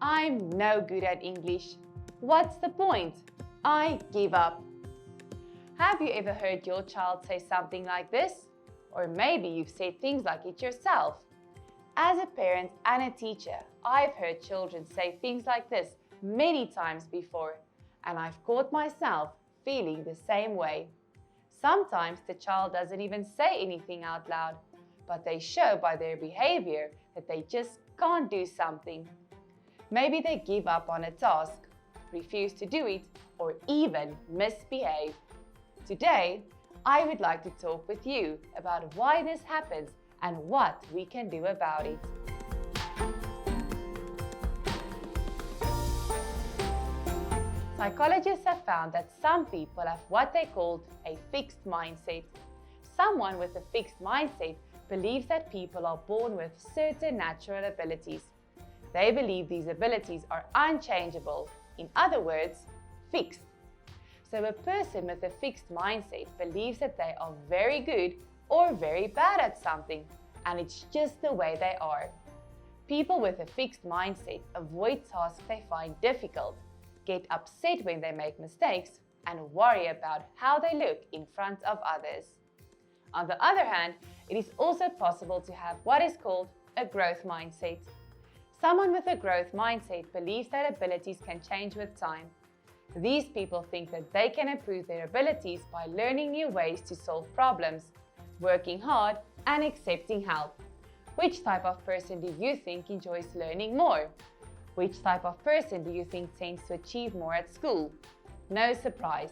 I'm no good at English. What's the point? I give up. Have you ever heard your child say something like this? Or maybe you've said things like it yourself. As a parent and a teacher, I've heard children say things like this many times before, and I've caught myself feeling the same way. Sometimes the child doesn't even say anything out loud, but they show by their behavior that they just can't do something. Maybe they give up on a task, refuse to do it, or even misbehave. Today, I would like to talk with you about why this happens and what we can do about it. Psychologists have found that some people have what they call a fixed mindset. Someone with a fixed mindset believes that people are born with certain natural abilities. They believe these abilities are unchangeable, in other words, fixed. So a person with a fixed mindset believes that they are very good or very bad at something, and it's just the way they are. People with a fixed mindset avoid tasks they find difficult, get upset when they make mistakes, and worry about how they look in front of others. On the other hand, it is also possible to have what is called a growth mindset. Someone with a growth mindset believes that abilities can change with time. These people think that they can improve their abilities by learning new ways to solve problems, working hard, and accepting help. Which type of person do you think enjoys learning more? Which type of person do you think tends to achieve more at school? No surprise,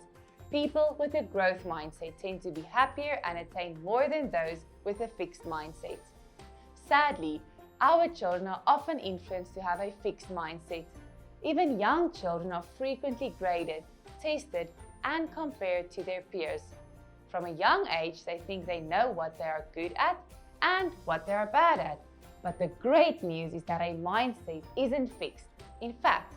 people with a growth mindset tend to be happier and attain more than those with a fixed mindset. Sadly, our children are often influenced to have a fixed mindset. Even young children are frequently graded, tested, and compared to their peers. From a young age, they think they know what they are good at and what they are bad at. But the great news is that a mindset isn't fixed. In fact,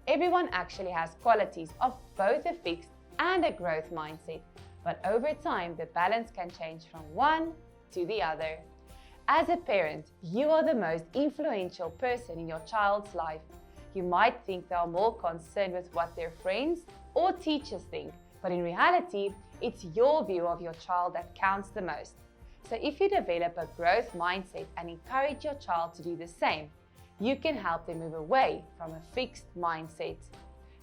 everyone actually has qualities of both a fixed and a growth mindset. But over time, the balance can change from one to the other. As a parent, you are the most influential person in your child's life. You might think they are more concerned with what their friends or teachers think, but in reality, it's your view of your child that counts the most. So if you develop a growth mindset and encourage your child to do the same, you can help them move away from a fixed mindset.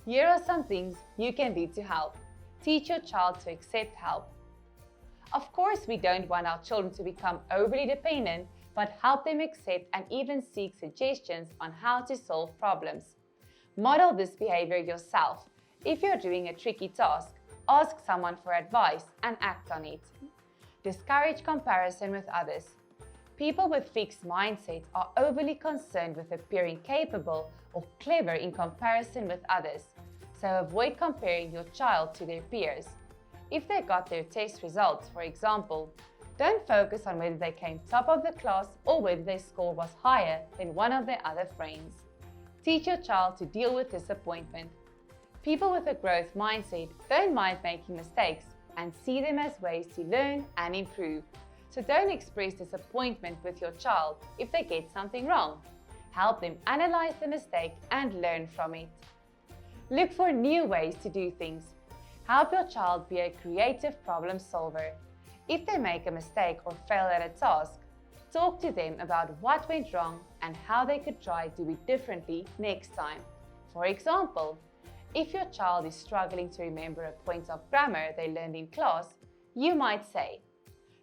Here are some things you can do to help. Teach your child to accept help. Of course, we don't want our children to become overly dependent, but help them accept and even seek suggestions on how to solve problems. Model this behavior yourself. If you're doing a tricky task, ask someone for advice and act on it. Discourage comparison with others. People with fixed mindsets are overly concerned with appearing capable or clever in comparison with others, so avoid comparing your child to their peers. If they got their test results, for example, don't focus on whether they came top of the class or whether their score was higher than one of their other friends. Teach your child to deal with disappointment. People with a growth mindset don't mind making mistakes and see them as ways to learn and improve. So don't express disappointment with your child if they get something wrong. Help them analyze the mistake and learn from it. Look for new ways to do things. Help your child be a creative problem solver. If they make a mistake or fail at a task, talk to them about what went wrong and how they could try to do it differently next time. For example, if your child is struggling to remember a point of grammar they learned in class, you might say,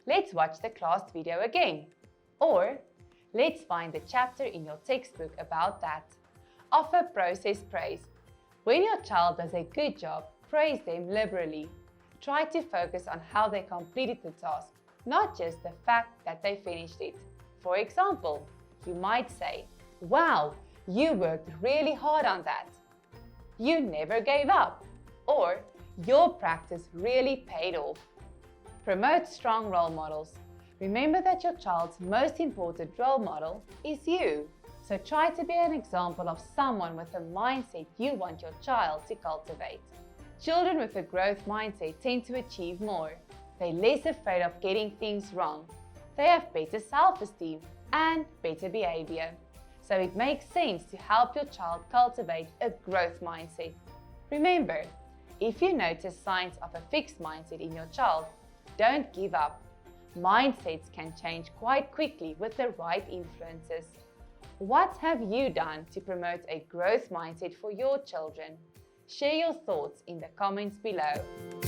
"Let's watch the class video again." Or, "Let's find the chapter in your textbook about that." Offer process praise. When your child does a good job, praise them liberally. Try to focus on how they completed the task, not just the fact that they finished it. For example, you might say, "Wow, you worked really hard on that." "You never gave up." Or, "Your practice really paid off." Promote strong role models. Remember that your child's most important role model is you. So try to be an example of someone with the mindset you want your child to cultivate. Children with a growth mindset tend to achieve more. They're less afraid of getting things wrong. They have better self-esteem and better behavior. So it makes sense to help your child cultivate a growth mindset. Remember, if you notice signs of a fixed mindset in your child, don't give up. Mindsets can change quite quickly with the right influences. What have you done to promote a growth mindset for your children? Share your thoughts in the comments below.